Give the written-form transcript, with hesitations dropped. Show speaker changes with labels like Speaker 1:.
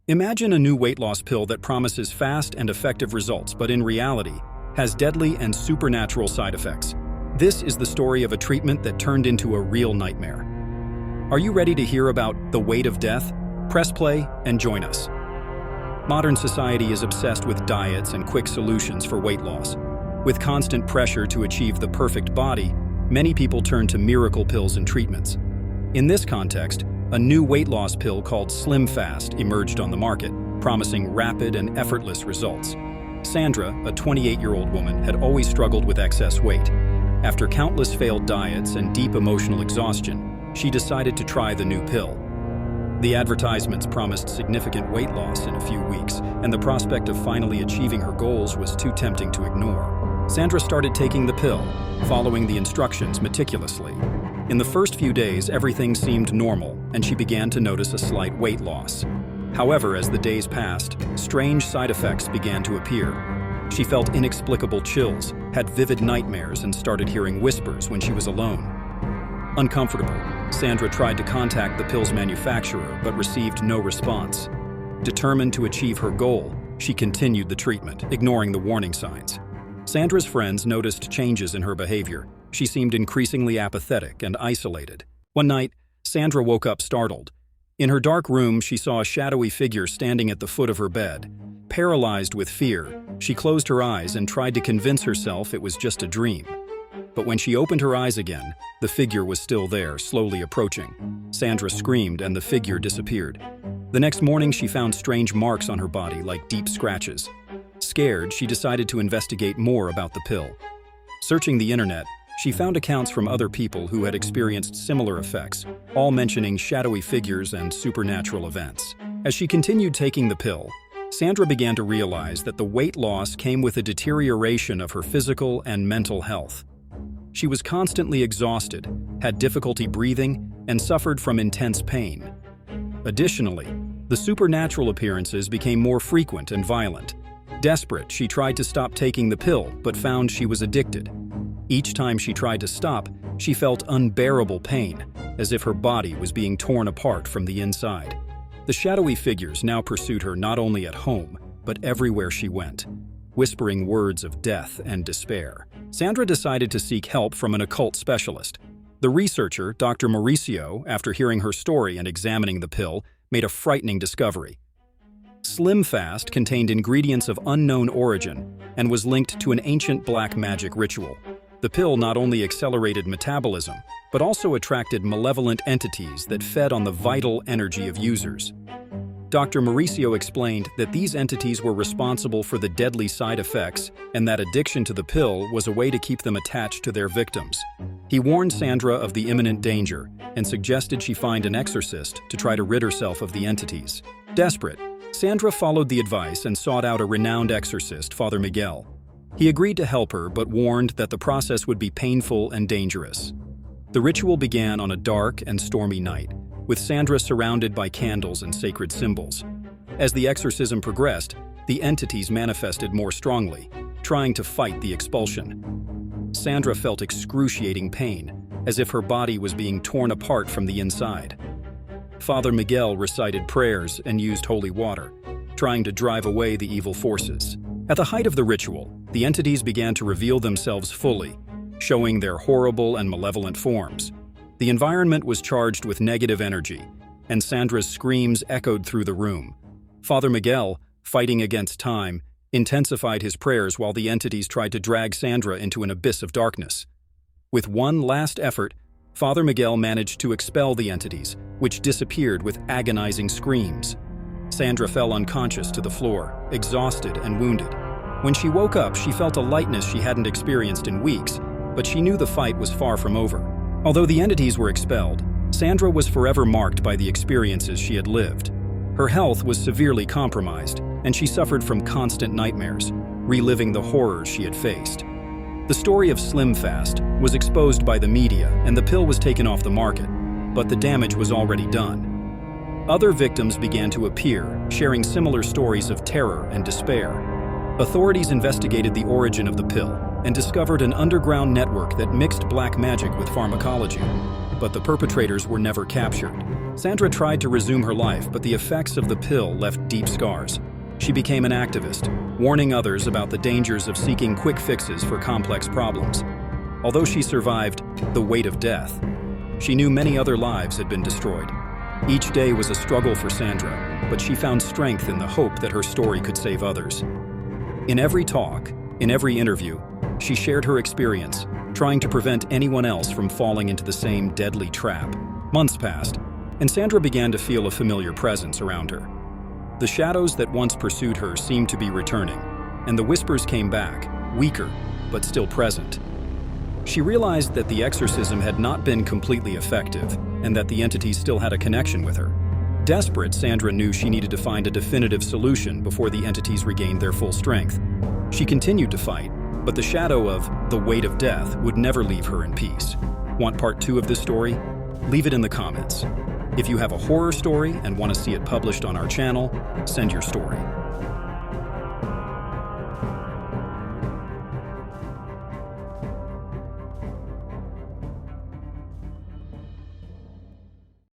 Speaker 1: Imagine a new weight loss pill that promises fast and effective results, but in reality, has deadly and supernatural side effects. This is the story of a treatment that turned into a real nightmare. Are you ready to hear about the weight of death? Press play and join us. Modern society is obsessed with diets and quick solutions for weight loss. With constant pressure to achieve the perfect body, many people turn to miracle pills and treatments. In this context, a new weight loss pill called SlimFast emerged on the market, promising rapid and effortless results. Sandra, a 28-year-old woman, had always struggled with excess weight. After countless failed diets and deep emotional exhaustion, she decided to try the new pill. The advertisements promised significant weight loss in a few weeks, and the prospect of finally achieving her goals was too tempting to ignore. Sandra started taking the pill, following the instructions meticulously. In the first few days, everything seemed normal, and she began to notice a slight weight loss. However, as the days passed, strange side effects began to appear. She felt inexplicable chills, had vivid nightmares, and started hearing whispers when she was alone. Uncomfortable, Sandra tried to contact the pill's manufacturer but received no response. Determined to achieve her goal, she continued the treatment, ignoring the warning signs. Sandra's friends noticed changes in her behavior. She seemed increasingly apathetic and isolated. One night, Sandra woke up startled. In her dark room, she saw a shadowy figure standing at the foot of her bed. Paralyzed with fear, she closed her eyes and tried to convince herself it was just a dream. But when she opened her eyes again, the figure was still there, slowly approaching. Sandra screamed and the figure disappeared. The next morning, she found strange marks on her body, like deep scratches. Scared, she decided to investigate more about the pill. Searching the internet, she found accounts from other people who had experienced similar effects, all mentioning shadowy figures and supernatural events. As she continued taking the pill, Sandra began to realize that the weight loss came with a deterioration of her physical and mental health. She was constantly exhausted, had difficulty breathing, and suffered from intense pain. Additionally, the supernatural appearances became more frequent and violent. Desperate, she tried to stop taking the pill, but found she was addicted. Each time she tried to stop, she felt unbearable pain, as if her body was being torn apart from the inside. The shadowy figures now pursued her not only at home, but everywhere she went, whispering words of death and despair. Sandra decided to seek help from an occult specialist. The researcher, Dr. Mauricio, after hearing her story and examining the pill, made a frightening discovery. SlimFast contained ingredients of unknown origin and was linked to an ancient black magic ritual. The pill not only accelerated metabolism, but also attracted malevolent entities that fed on the vital energy of users. Dr. Mauricio explained that these entities were responsible for the deadly side effects and that addiction to the pill was a way to keep them attached to their victims. He warned Sandra of the imminent danger and suggested she find an exorcist to try to rid herself of the entities. Desperate, Sandra followed the advice and sought out a renowned exorcist, Father Miguel. He agreed to help her, but warned that the process would be painful and dangerous. The ritual began on a dark and stormy night, with Sandra surrounded by candles and sacred symbols. As the exorcism progressed, the entities manifested more strongly, trying to fight the expulsion. Sandra felt excruciating pain, as if her body was being torn apart from the inside. Father Miguel recited prayers and used holy water, trying to drive away the evil forces. At the height of the ritual, the entities began to reveal themselves fully, showing their horrible and malevolent forms. The environment was charged with negative energy, and Sandra's screams echoed through the room. Father Miguel, fighting against time, intensified his prayers while the entities tried to drag Sandra into an abyss of darkness. With one last effort, Father Miguel managed to expel the entities, which disappeared with agonizing screams. Sandra fell unconscious to the floor, exhausted and wounded. When she woke up, she felt a lightness she hadn't experienced in weeks, but she knew the fight was far from over. Although the entities were expelled, Sandra was forever marked by the experiences she had lived. Her health was severely compromised, and she suffered from constant nightmares, reliving the horrors she had faced. The story of SlimFast was exposed by the media, and the pill was taken off the market, but the damage was already done. Other victims began to appear, sharing similar stories of terror and despair. Authorities investigated the origin of the pill and discovered an underground network that mixed black magic with pharmacology, but the perpetrators were never captured. Sandra tried to resume her life, but the effects of the pill left deep scars. She became an activist, warning others about the dangers of seeking quick fixes for complex problems. Although she survived the weight of death, she knew many other lives had been destroyed. Each day was a struggle for Sandra, but she found strength in the hope that her story could save others. In every talk, in every interview, she shared her experience, trying to prevent anyone else from falling into the same deadly trap. Months passed, and Sandra began to feel a familiar presence around her. The shadows that once pursued her seemed to be returning, and the whispers came back, weaker, but still present. She realized that the exorcism had not been completely effective, and that the entities still had a connection with her. Desperate, Sandra knew she needed to find a definitive solution before the entities regained their full strength. She continued to fight, but the shadow of the weight of death would never leave her in peace. Want part 2 of this story? Leave it in the comments. If you have a horror story and want to see it published on our channel, send your story.